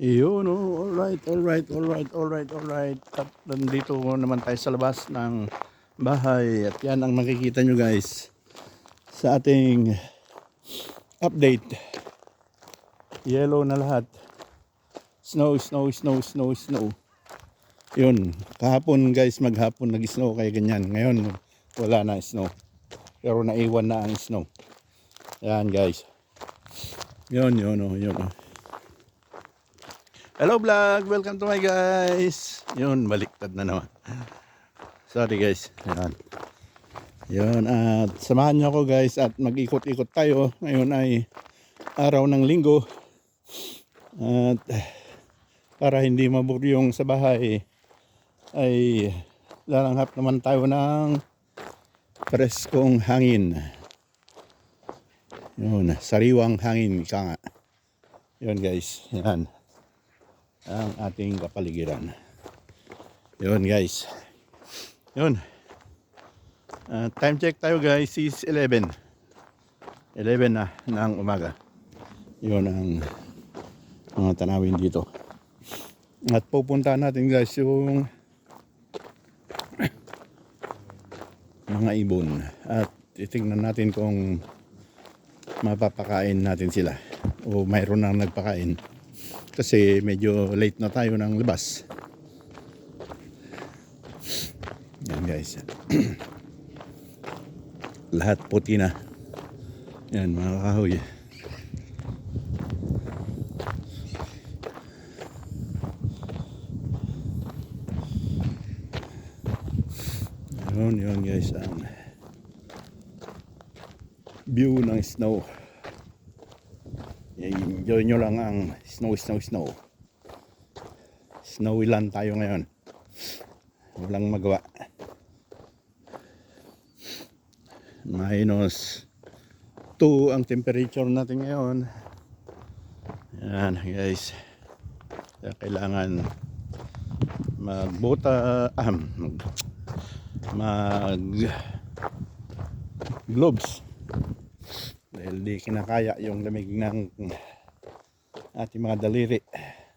Iyon, oh, alright. At nandito naman tayo sa labas ng bahay. At yan ang makikita nyo guys sa ating update. Yellow na lahat. Snow. Yun, kahapon guys, maghapon nag-snow kaya ganyan. Ngayon, wala na snow. Pero naiwan na ang snow. Yan guys. Yun. Hello vlog, welcome to my guys. Yun, baliktad na naman. Sorry guys. Yun, at samahan nyo ako guys at mag-ikot-ikot tayo. Ngayon ay araw ng linggo. At para hindi maburyong sa bahay ay lalanghap naman tayo ng preskong hangin. Yun, sariwang hangin ika nga. Yun guys, yan ang ating kapaligiran. Yun guys. Yun. Time check tayo guys is 11 na ng umaga. Yun ang mga tanawin dito. At pupunta natin guys yung mga ibon. At titingnan natin kung mapapakain natin sila o mayroon nang nagpakain. Kasi medyo late na tayo ng labas. Yan guys. Lahat puti na. Yan mga kahoy. Yun guys ang view ng snow. Enjoy nyo lang ang snow. Snowy land tayo ngayon. Walang magawa. -2 ang temperature natin ngayon. Yan guys. Kaya kailangan mag gloves. Dahil di kinakaya yung lamig ng ating mga daliri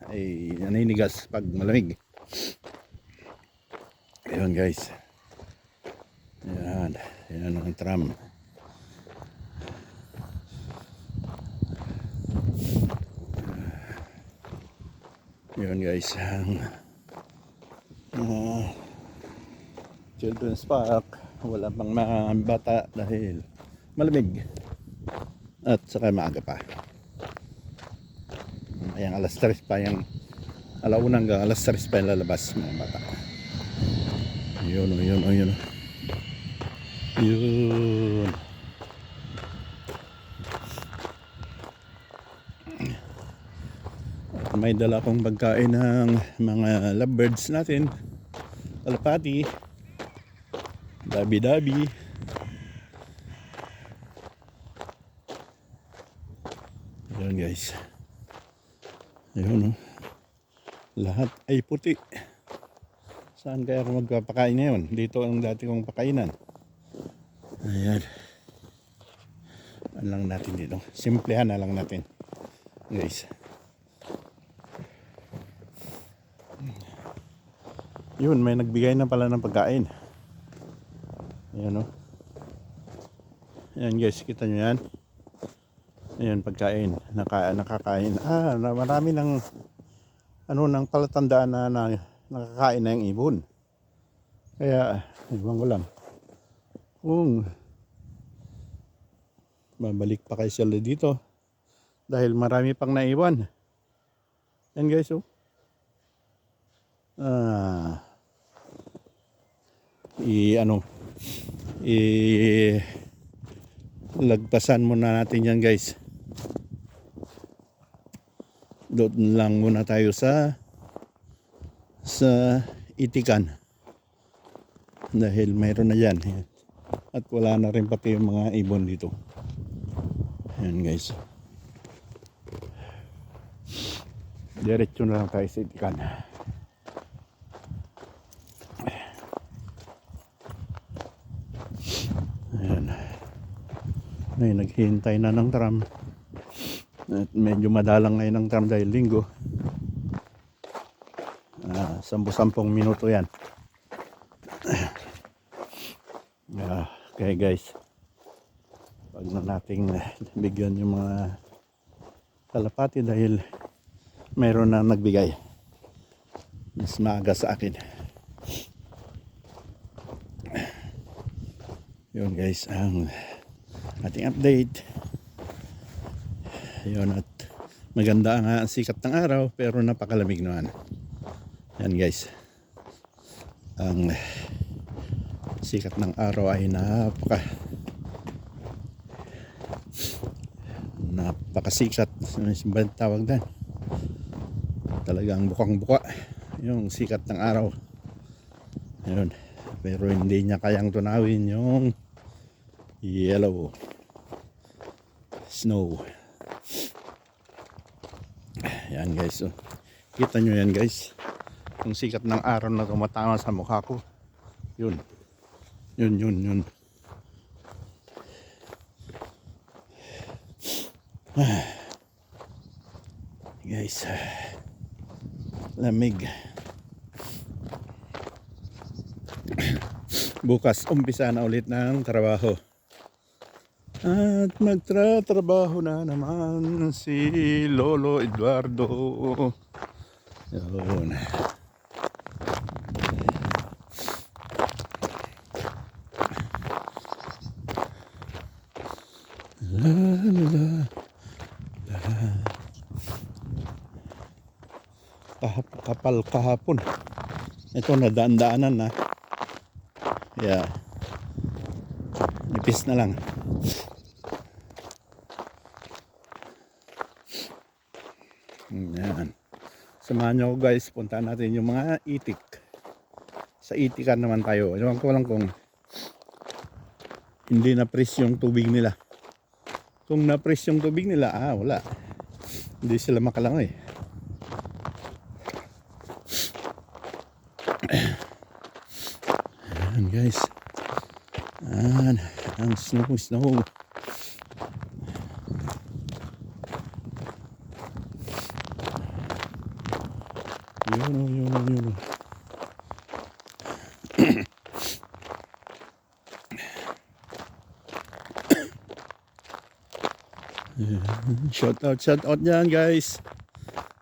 ay naninigas pag malamig. Ayun guys. Yan ang tram. Yun guys ang children's park. Wala pang mga bata dahil malamig at saka maaga pa. Ayan, alas 3 pa yung alauna hanggang alas 3 pa yung lalabas mga bata. Yun. At may dala kong pagkain ng mga lovebirds natin. Kalapati, dabi. Yun guys. Ayun, lahat ay puti. Saan kaya ako magpapakain ngayon? Dito ang dati kong pakainan. Ayan. Ano lang natin dito? Simplehan na lang natin guys. Yun, may nagbigay na pala ng pagkain. Ayan o. Ayan guys, kita nyo yan. Ayan, pagkain. Nakakain. Marami ng ng palatandaan na nakakain na yung ibon. Kaya, iwan ko lang. Kung babalik pa kay sila dito dahil marami pang naiwan. Yan guys, oh. Lagpasan muna natin yan guys. Doon lang muna tayo sa itikan dahil mayroon na yan at wala na rin pati yung mga ibon dito. Ayan guys, diretso na lang tayo sa itikan. Ayan, ay naghihintay na ng tram at medyo madalang ngayon ang tram dahil linggo. 10 minuto yan. Okay guys, wag na nating bigyan yung mga kalapati dahil mayroon na nagbigay mas maaga sa akin. Yun guys ang ating update. Yun, at maganda nga ang sikat ng araw pero napakalamig naman. Yan guys, ang sikat ng araw ay napakasikat. Ano tawag dan? Talagang bukang-buka yung sikat ng araw. Ayun. Pero hindi niya kayang tunawin yung yellow snow. Yan guys. So, kita nyo yan guys. Yung sikat ng araw na tumatama sa mukha ko. Yun. Yun. Guys, lamig. Bukas umpisa na ulit ng trabaho. At magtratrabaho na naman si Lolo Eduardo. Yun. Kapal kahapon. Ito nadaan-daanan na. Yeah. Nipis na lang. Yan. Samahan nyo guys, puntaan natin yung mga itik. Sa itikan naman tayo. Ewan ko lang kung hindi na-press yung tubig nila. Kung na-press yung tubig nila, wala. Hindi sila makalangoy. Ayan guys. Ayan. Ang snow. Yun. Shout out yan guys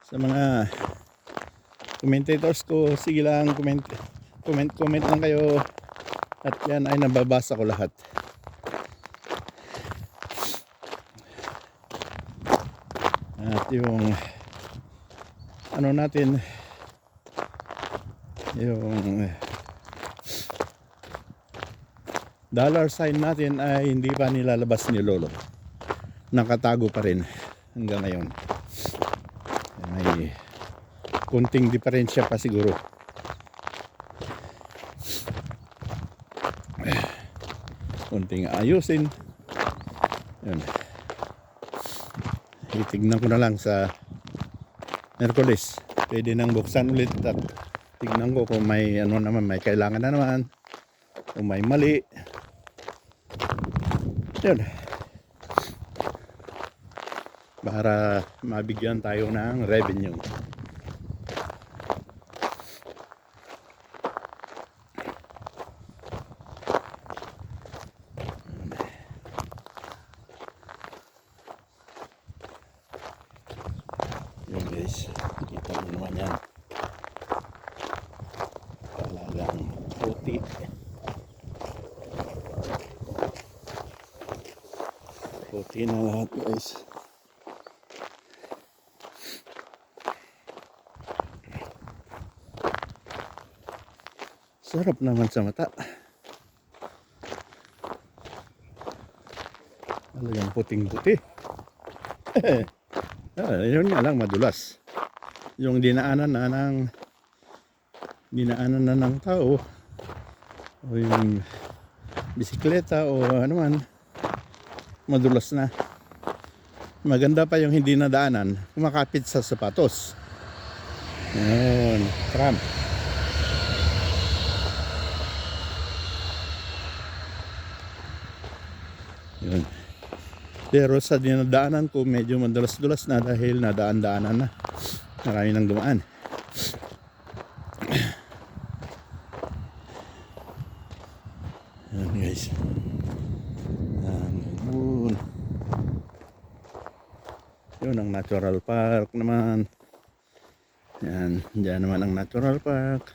sa mga commentators ko. Sige lang, comment lang kayo at yan ay nababasa ko lahat. At yung ano natin, yung dollar sign natin ay hindi pa nilalabas ni Lolo. Nakatago pa rin hanggang ngayon. May kunting diferensya pa siguro. Kunting ayusin. Yun. Itignan ko na lang sa Merkulis. Pwede nang buksan ulit at tignan ko kung may ano naman, may kailangan na naman, kung may mali. Yun. Para mabigyan tayo ng revenue. Yun guys, kita nyo naman yan. Talagang puti. Puti na lahat guys. Sarap naman sa mata. Talagang puting-puti. Yun nga lang madulas. Yung dinaanan na ng tao o yung bisikleta o ano man, madulas na. Maganda pa yung hindi nadaanan, kumakapit sa sapatos. Yun, tram. Yun. Pero sa dinadaanan ko medyo madulas-dulas na dahil nadaan-daanan na. Marami nang dumaan. guys. Yun. Yun ang natural park naman. Yan, dyan naman ang natural park.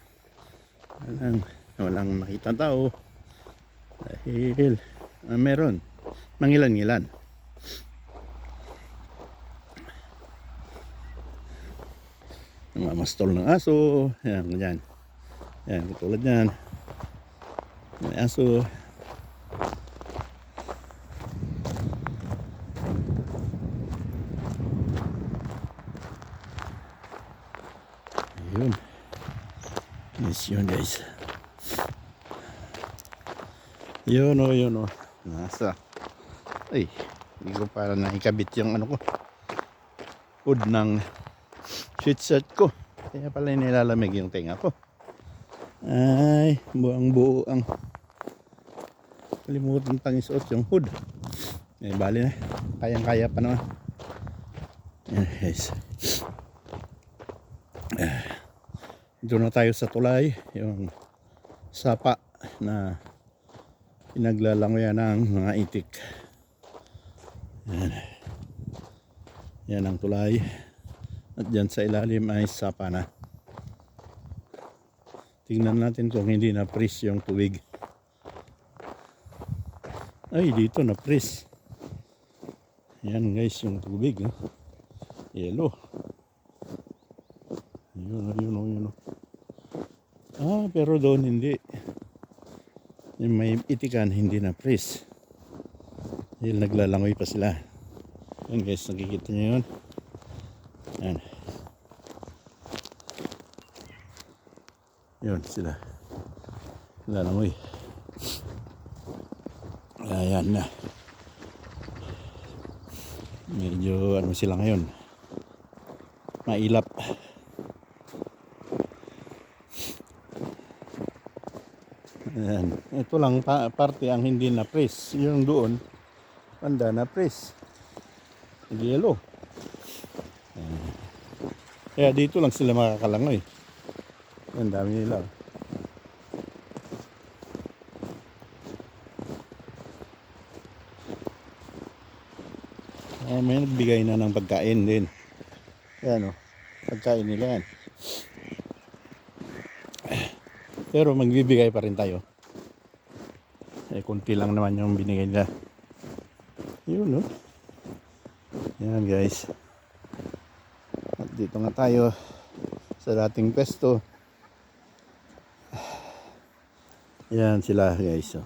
Walang nakita tao. Dahil meron mangilan-ngilan. Mamastol ng aso. Yan, yan. Yan, tulad yan. May aso. Ayun. Yes, yun guys. Yun o, yun o. Nasa. Ay, hindi ko para naikabit yung ano ko. Hood ng sweatshirt ko. Kaya pala nilalamig yung tenga ko. Ay, buang buo ang kalimutan pang isuot yung hood. Eh, bali na. Kayang-kaya pa naman. Yan guys. Doon na tayo sa tulay. Yung sapa na pinaglalangoyan ng mga itik. Yan. Yan ang tulay. At dyan sa ilalim ay sapa na. Tingnan natin kung hindi na freeze yung tubig. Ay, dito na freeze. Yan guys, yung tubig. Yellow. Yun. Ah, pero doon hindi. Yung may itikan, hindi na freeze. Dahil naglalangoy pa sila. Yan guys, nakikita nyo yun. Yan. Yun sila. Lalangoy. Ayan na. Medyo ano sila ngayon. Mailap. Ayan. Ito lang parte ang hindi na press. Yung doon, banda na press. Yellow. Kaya dito lang sila makakalangoy. Ang dami nila. May nagbigay na ng pagkain din. Ayan o. Pagkain nila yan. Pero magbibigay pa rin tayo. Eh, kunti lang naman yung binigay nila. Yun, no? Yan, guys. At dito nga tayo sa dating pwesto. Yan sila, guys. So,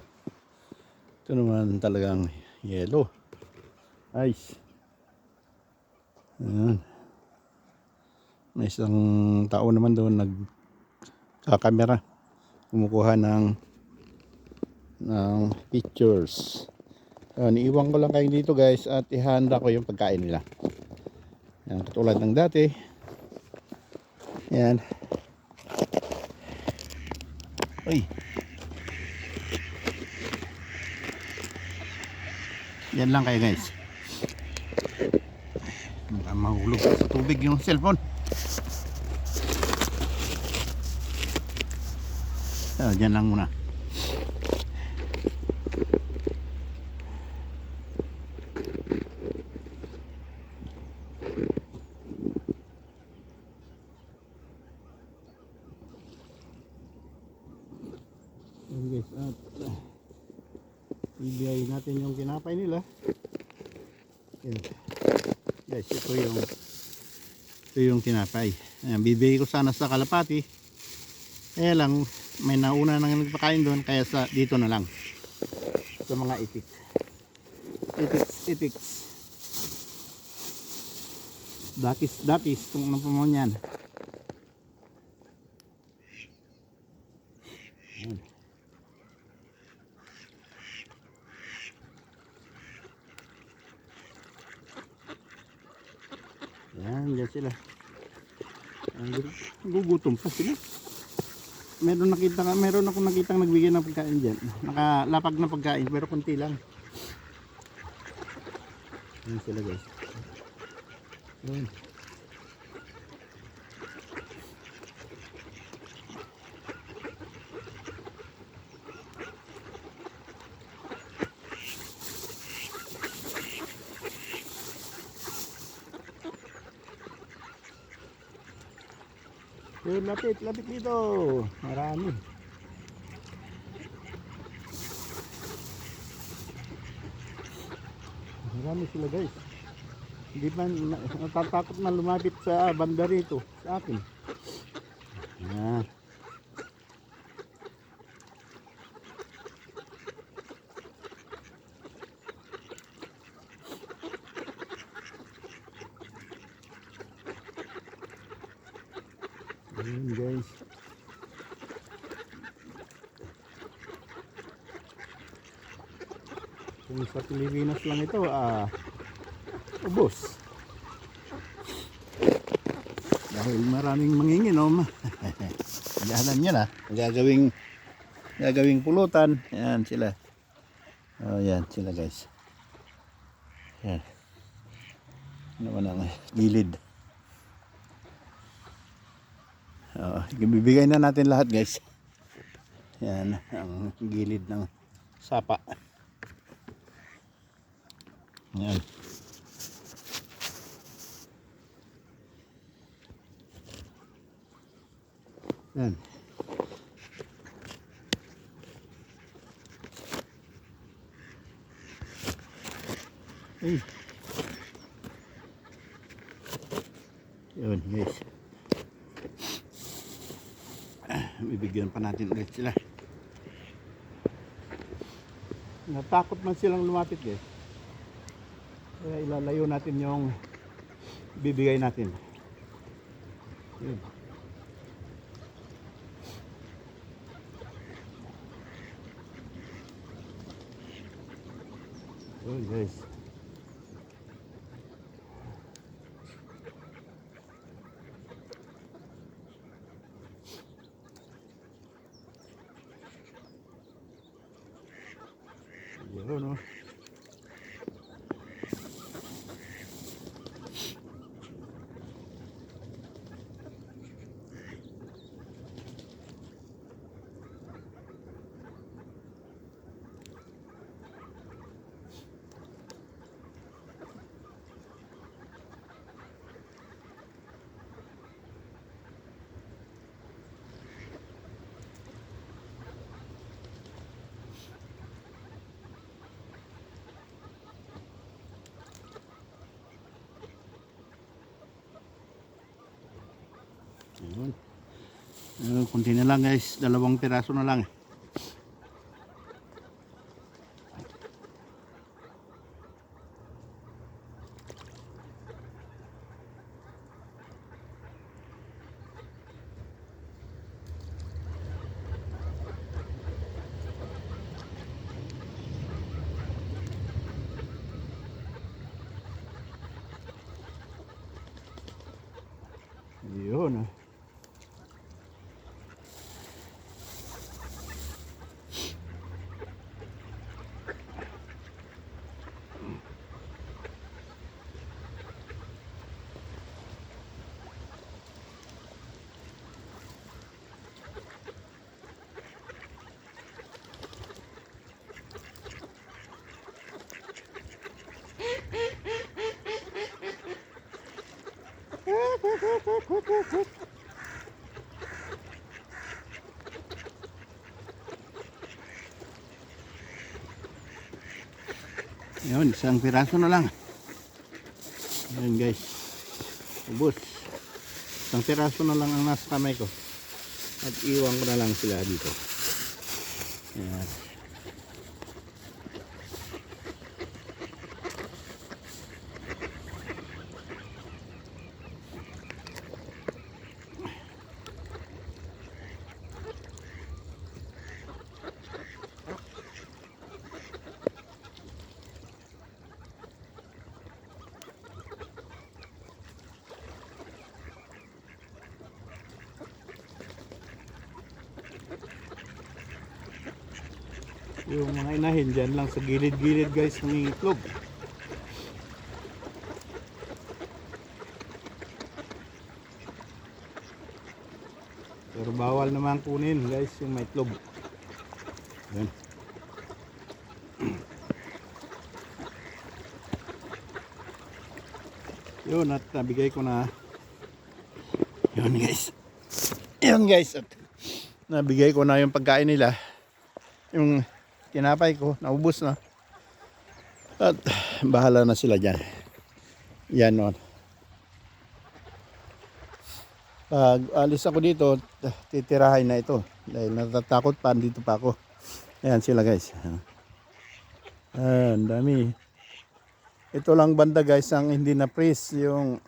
ito naman talagang yellow. Ice. Yan. May isang tao naman doon nagkakamera. Kumukuha ng pictures. Iiwan ko lang kayo dito guys at ihanda ko yung pagkain nila. Yan, katulad ng dati. Yan. Uy. Yan lang kayo guys. Mahulog sa tubig yung cellphone. Diyan lang muna. Guys, at ibigay natin yung kinapay nila. Yan. Guys, ito yung tinapay. Ayan, bibigay ko sana sa kalapati. Kaya lang may nauna nang nagpakain doon, kaya dito na lang sa mga itik. Datis kung ano pa mo yan. Yan, dyan sila. Gugutom pa sila. Meron akong nakitang nagbigay ng pagkain dyan. Nakalapag na pagkain pero konti lang. Yan sila guys. Yan. Yun, lapit, lapit dito. Marami. Marami sila guys. Hindi pa natatakot na lumapit sa banda rito sa akin. Yan. Ayun guys. Kung sa Pilipinas lang ito, ubos. Dahil maraming manginginom. Alam nyo na, gagawing pulutan. Yan sila. Oh, yan sila guys. Yan. Naman ang gilid. Ibibigay na natin lahat guys. Yan ang gilid ng sapa. Yan. Yan. Ay. Yun guys. Bibigyan pa natin ulit sila. Natakot man silang lumapit guys. Kaya ilalayo natin yung bibigay natin. Yun. Yun guys. Yun o. Yun. Kunti na lang guys, 2 piraso na lang. Yun. Yun, 1 piraso na lang. Yun guys, ubos. 1 piraso na lang ang nasa kamay ko. At iwan ko na lang sila dito. Yan. Yung mga inahin dyan lang sa gilid-gilid guys, nangingitlog. Pero bawal naman kunin guys yung may itlog. Yan. Yun, at nabigay ko na. Yun guys. Yun guys, at nabigay ko na yung pagkain nila. Yung tinapay ko, naubos na. At bahala na sila dyan. Yan o. Pag alis ako dito, titirahin na ito. Dahil natatakot pa, dito pa ako. Ayan sila guys. Ang dami. Ito lang banda guys ang hindi na freeze yung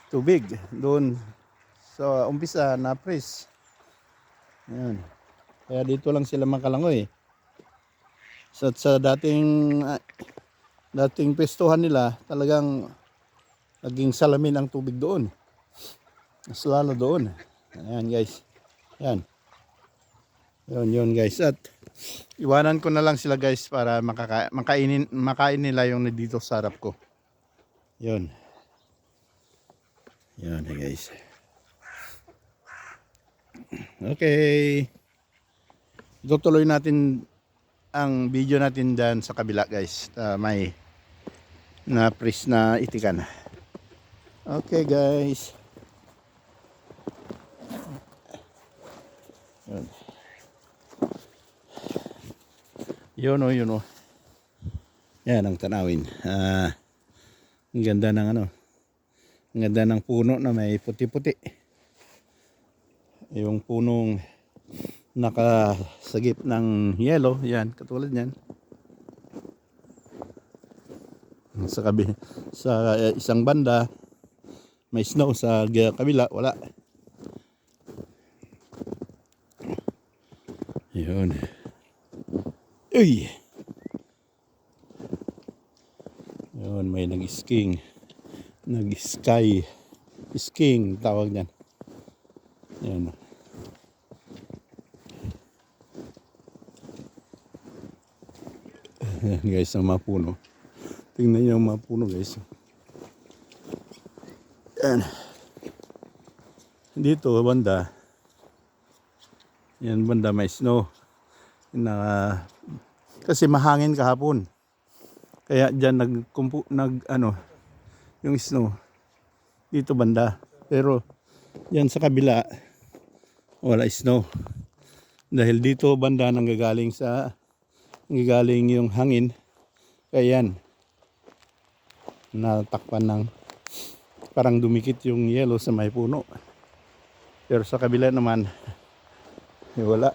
tubig. Doon sa umpisa na freeze. Ayan. Kaya dito lang sila makalangoy. Sa dating pestuhan nila, talagang naging salamin ang tubig doon. Mas lalo doon. Ayan guys. Ayan. Yun guys. At iwanan ko na lang sila guys para makain nila yung dito sa harap ko. Yun. Yun guys. Okay. Tutuloy natin ang video natin dyan sa kabila guys. May na-freeze na itikan. Okay guys. Yun o. Yan ang tanawin. Ang ganda ng ano. Ang ganda ng puno na may puti-puti. Yung punong nakasagip ng yellow. Yan, katulad yan. Sa isang banda, may snow. Sa kabila, wala. Yun. Uy! Yun, may nag-skiing. Nag-sky. Skiing, tawag niyan. Yan. Yan guys, ang mga puno. Tingnan niyo ang mga puno guys. Yan. Dito, banda. Yan, banda may snow. Kasi mahangin kahapon. Kaya diyan yung snow dito banda. Pero yan sa kabila wala snow. Dahil dito banda nanggagaling yung hangin. Kaya yan natakpan ng parang dumikit yung yellow sa may puno. Pero sa kabila naman wala.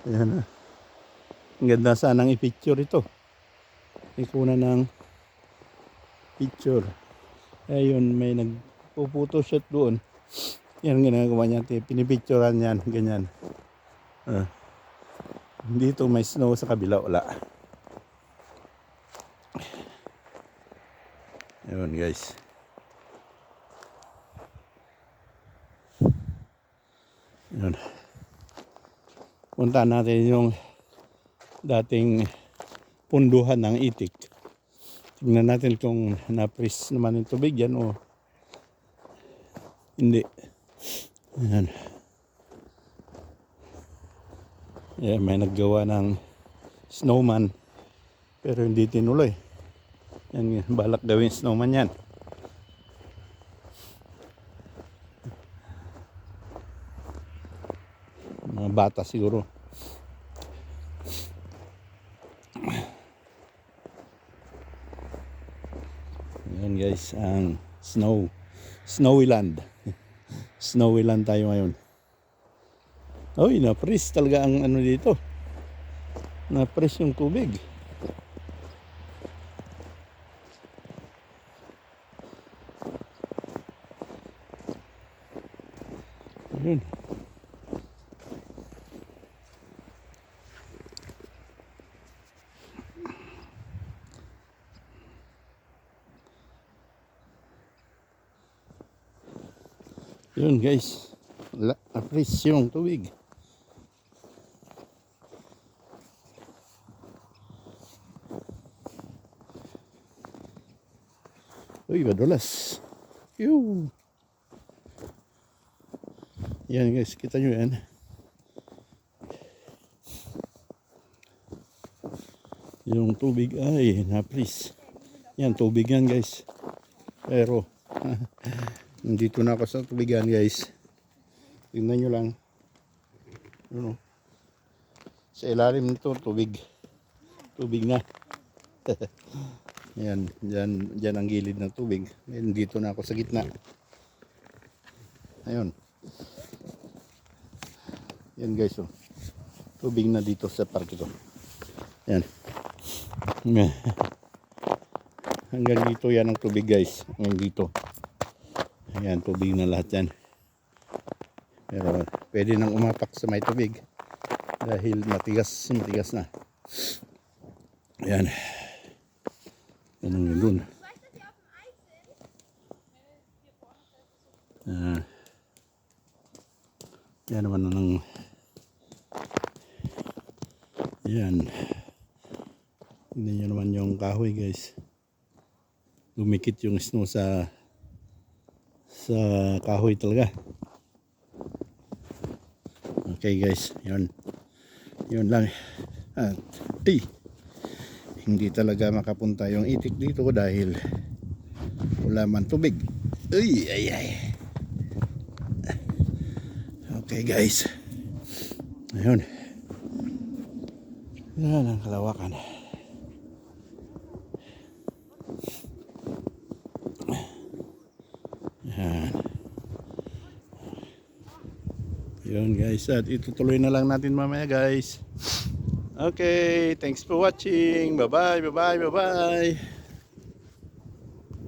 Ayan. Ang ganda sanang i-picture ito. Ikunan ng picture. Ayun, may nagpuputo shoot doon. Yan ginagawa niya. Pinipicturean yan. Ganyan. Dito may snow sa kabila. Wala. Ayun guys. Ayun. Punta natin yung dating punduhan ng itik. Tingnan natin kung na-freeze naman yung tubig yan o hindi. Ayan. Ayan, may naggawa ng snowman pero hindi tinuloy. Yan, balak gawin snowman yan. Mga bata siguro. Ayan guys, ang Snowyland. Snowyland tayo ngayon. Oy, na-freeze talaga ang ano dito. Na-freeze yung tubig. Ayun. Yun guys, na-freeze yung tubig. Uy, madulas. Yung. Yan guys, kita nyo yan. Yung tubig ay na-freeze. Yan, tubig yan guys. Pero, nandito na ako sa tubigan guys. Tingnan nyo lang. Ano? Sa ilalim nito, tubig. Tubig na. Ayan, dyan ang gilid ng tubig. Ngayon, dito na ako sa gitna. Ayun. Yan guys, oh. Tubig na dito sa parke ko. Yan. Hanggang dito yan ang tubig guys. Hanggang dito. Ayan, tubig na lahat yan. Pero pwede nang umapak sa may tubig. Dahil matigas na. Ayan. Yan ang yun. Yan naman ang yan. Hindi nyo naman yung kahoy guys. Dumikit yung snow sa kahoy talaga. Okay guys, yun lang. At hindi talaga makapunta yung itik dito dahil wala man tubig. Ay. Okay guys, ayun, yan ang kalawakan. Yun guys, at itutuloy na lang natin mamaya guys. Okay, thanks for watching. Bye bye.